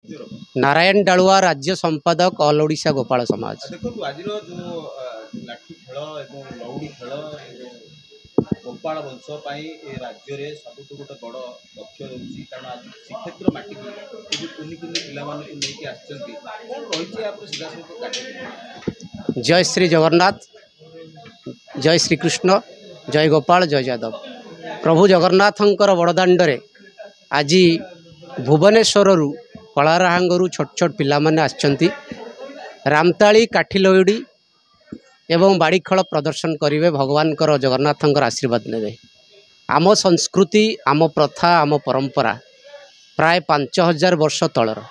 नारायण डालुआ राज्य संपादक ऑल ओडिशा गोपाल समाज। देखो आज जो लाठी खेल लौड़ी खेल गोपाल वंश राज्य में सब गोटे बड़ लक्ष्य रही कारण आज श्रीक्षेत्र माटी की कुनि कुनि पिला जय श्री जगन्नाथ, जय श्री कृष्ण, जय गोपाल, जय यादव। प्रभु जगन्नाथंकर बड़दाण्डे आज भुवनेश्वर कलाराहांगरू छोट छोट पिला माने आछंती रामताली काठिलौड़ी एवं बाड़ी खेल प्रदर्शन करेंगे। भगवान जगन्नाथंकर आशीर्वाद नेबे। आम संस्कृति, आम प्रथा, आम परंपरा प्राय 5000 वर्ष तलर।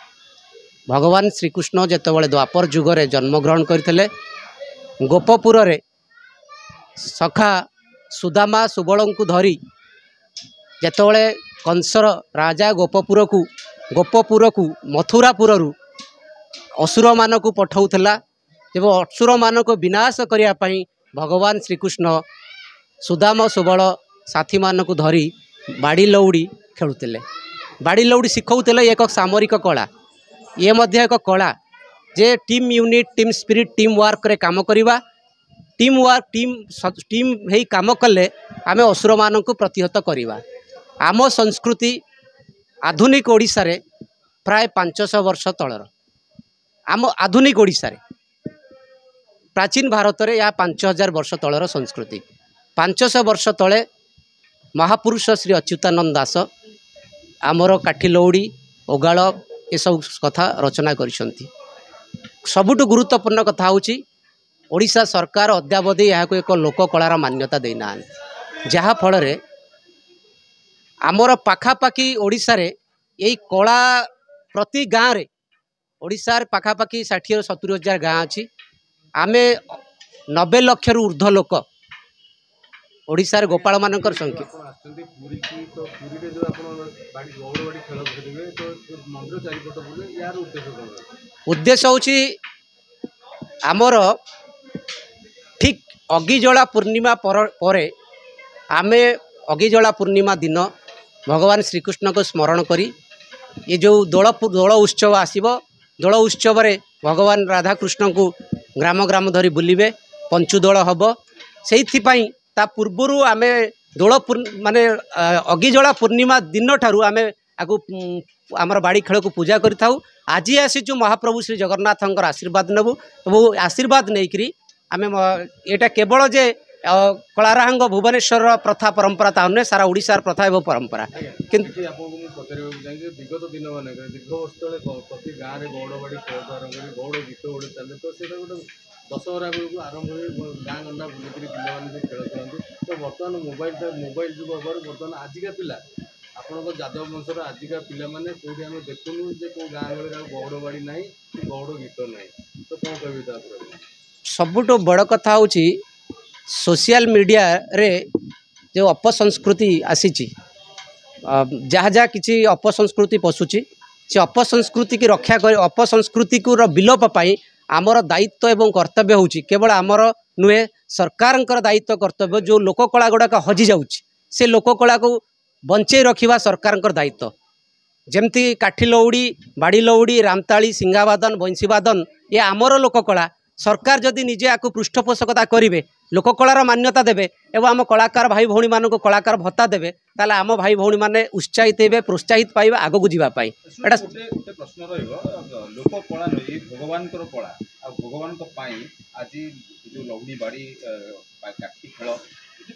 भगवान श्रीकृष्ण जेतबले द्वापर जुगरे जन्मग्रहण करते गोपपुर रे सखा सुदामा सुबल को धरी जेतबले कंसर राजा गोपपुर को मथुरापुर असुर मान को पठाउथला जब असुर मान को विनाश करने भगवान श्रीकृष्ण सुदामा सुबल साथी मान को धरी बाड़ी लौड़ी खेलुते। बाड़ी लौड़ी शिखौते एक सामरिक कला, ये मध्य एक कला जे team unit, team spirit, team work रे काम करवा। टीम वर्क टीम हे काम कले आमे असुर मान को प्रतिहत करवा। आम संस्कृति आधुनिक ओडिशा रे प्राय 500 वर्ष तलर। आम आधुनिक ओडिशा रे प्राचीन भारत में यह 5000 वर्ष तलर संस्कृति। 500 वर्ष तले महापुरुष श्री अच्युतानंद दास आमर काठिलौड़ी ओगाल ये सब कथा रचना करिसंती। सबुठ गुरुत्वपूर्ण कथा होची ओडिशा सरकार अद्यावधि यहाँ एक लोक कलार मान्यता देना, जहाँ फल आमर पाखापाखी ओडिशा रे यही कला प्रति गाँव रे ओडिशार पाखापाखी 60-70 हजार गाँ अच्छी। आमे 90 लाख रु ऊर्ध्व लोक ओडिशार गोपाल मानकर संख्या। उद्देश्य होची आमर ठीक अगिजला पूर्णिमा पर आमे अगिजला पूर्णिमा दिन भगवान श्रीकृष्ण को स्मरण करी ये जो दोल उत्सव आसीबो, दोल उत्सव रे भगवान राधाकृष्ण को ग्राम ग्राम धरी बुलिबे, पंचुदोल हम से पूर्वर आम दोल माने अगिजला पूर्णिमा दिन ठारू आम आगु आमर बाड़ी खेल को पूजा करिथाउ। आज आसीचु महाप्रभु श्री जगन्नाथंकर आशीर्वाद नेबु। तो आशीर्वाद नहीं आम यहाँ केवल जे कलाराहांग भुवनेश्वर प्रथा परंपरा ता नुहे, सारा ओडिशार प्रथा एवं परंपरा। किंतु विगत दिन मान दीर्घ वर्ष तले प्रति गाँव में गौड़बाड़ी खेल आरंभ कर गौड़ गीत गोटे चले तो से गोटे दशहरा बेलू आरंभ हो गाँ गंडा बुलिक पे खेल खेलती। तो बर्तमान मोबाइल जुग हबार बर्तमान आजिका पिला आपण यादव वंशर आजिका पिला माने कोठी आम देखुनु जे को गाँ गहली गौड़बाड़ी ना गौड़ गीत ना। तो कौन कह सबुठ बड़ कथा होची सोशल मीडिया रे जो अपसंस्कृति आसीची, जहाँ जहाँ किसी अपसंस्कृति पशुची से अपसंस्कृति की रक्षा कर अपसंस्कृति को विलोप पाई आमर दायित्व एवं कर्तव्य होची केवल आमर नुहे, सरकार दायित्व कर्तव्य। जो लोककला गुड़ाक हजि जाउची से लोककला को बंचे रखिबा सरकार दायित्व। जमती काठिलौड़ी, बाड़ी लौड़ी, रामताली, सिंगावादन, बंशीवादन ये आमर लोककला। सरकार जदि निजे आपको पृष्ठपोषकता करेंगे, लोककलार मान्यता देवे एवं आम कलाकार भाई भौणी मान को कलाकार भत्ता देवे, ताले आम भाई भौणी माने उत्साहित हे, प्रोत्साहित पाइबा आगो जावाई। एटा प्रश्न लोककला नहीं भगवान कला आ भगवान आज जो लौड़ी बाड़ी काठी खेल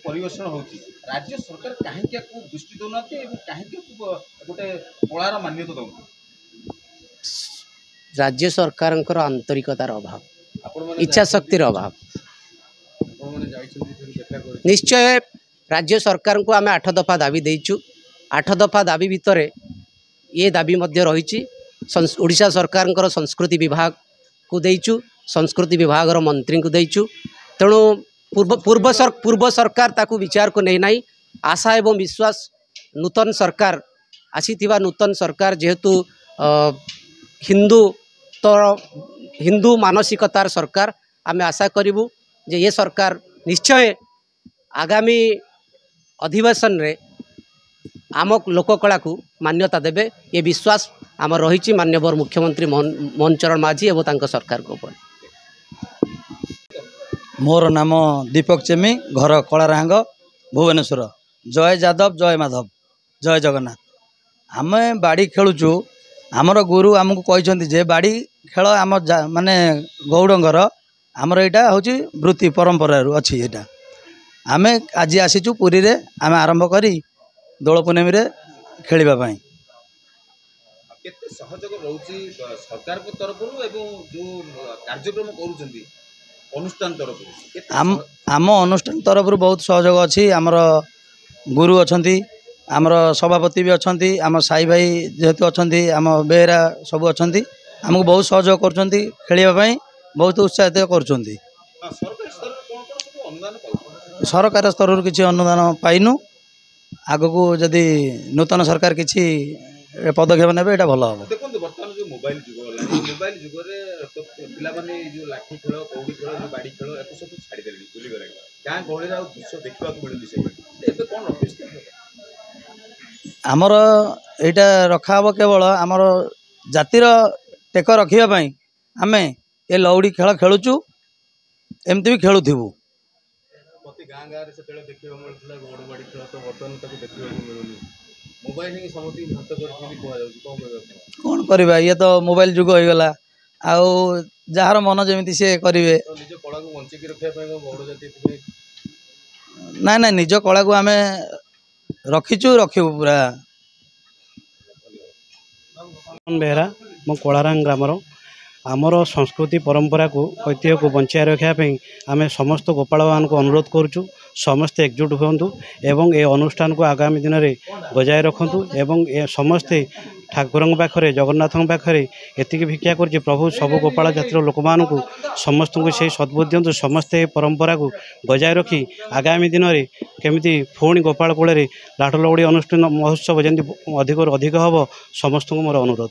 परिवेषण होची राज्य सरकार कहीं दृष्टि दौना कहीं गोटे कलार मान्यता दौना। राज्य सरकार आंतरिकतार अभाव, इच्छा शक्तिर अभाव। निश्चय राज्य सरकार को आम 8 दफा दाबी देचु। 8 दफा दाबी भितर ये दाबी मध्य रही ओडिशा सरकार संस्कृति विभाग को देचु, संस्कृति विभाग मंत्री को देचु। तेणु पूर्व सरकार ताकू विचार को नहीं नाई। आशा एवं विश्वास नूतन सरकार आसीथिबा नूतन सरकार जेहेतु हिंदू तो हिंदू मानसिकतार सरकार आम आशा करूँ जे ये सरकार निश्चय आगामी अधिवेशन रे आम लोककला को मान्यता देवे, ये विश्वास आम रही मान्यवर मुख्यमंत्री मोहन चरण माझी और तांको सरकार को ऊपर। मोर नाम दीपक चेमी, घर कलारांग, भुवनेश्वर। जय यादव, जय माधव, जय जगन्नाथ। आम बाड़ी खेलुचु, आमर गुरु आमको कहते जे बाड़ी खेल आम माने गौड़ंगर आमर यहाँ हूँ वृत्ति परंपरा अच्छी। यहाँ आम आज आसीचु पुरी रे आम आरंभ करी दोल पूर्णमी रे खेलिबा पई। केते सहयोग रहउची सरकार को तरफ एवं जो कार्यक्रम करूचंती अनुष्ठान तरफ आम अनुष्ठान तरफ बहुत सहयोग अच्छी। आमर गुरु अच्छी, आमर सभापति भी अच्छा, आम साई भाई जेहेतु अच्छा, आम बेहरा सब अच्छा, आमको बहुत सहयोग कर खेलवाई बहुत उत्साहित कर। सरकार स्तर किसी अनुदान पाइनु, आगक जदि नूतन सरकार किसी पदक्षेप ने भल हम। देखो बर्तमान जो मोबाइल जुग मोबाइल जुग तो पिला माने जो लाठी खेल, कौड़ी खेल, जो बाड़ी खेल या सब छाड़ी देले बुली करे गाँ गहली दृश्य देखा मिलुनी से कौन रखिस आमर यहाँ रखा हम केवल आमर जातिर टेक रखापी आम ए लौड़ी खेल खेलुचु, एमती भी खेलुथिबु। प्रति गाँ गाँव से देखा मिलता गौड़ बाड़ी खेल तो बर्तमान देखा मिलूनी मोबाइल ही समस्त हाथ कर कौन करवा ये तो मोबाइल जुग हो गला आउ जार मन जमी सी करेंगे निज कला को बंचिकी रखापी गौड़ जाति ना ना निज कला को आम रखीचु रखू पूरा। बेहरा मो कलारांग ग्रामर आमर संस्कृति परंपरा को ऐतिह्य को बचाई रखापी आम समस्त गोपाल मान को अनुरोध करुचु समस्ते एकजुट हुंतु एवं ए अनुष्ठान को आगामी दिन में बजाय रखु एवं समस्ते ठाकुर पाखे जगन्नाथ पाखे एति भिक्षा कर प्रभु सब गोपाल जातिर लोक मानू समस्त को से सद्बुद्धि दिंतु समस्ते परंपरा को बजाय रखी आगामी दिन में केमी पुणी गोपाल कूल लाठ लौड़ी अनुष्ठान महोत्सव जमी अधिक अधिक हम समस्त को मोर अनुरोध।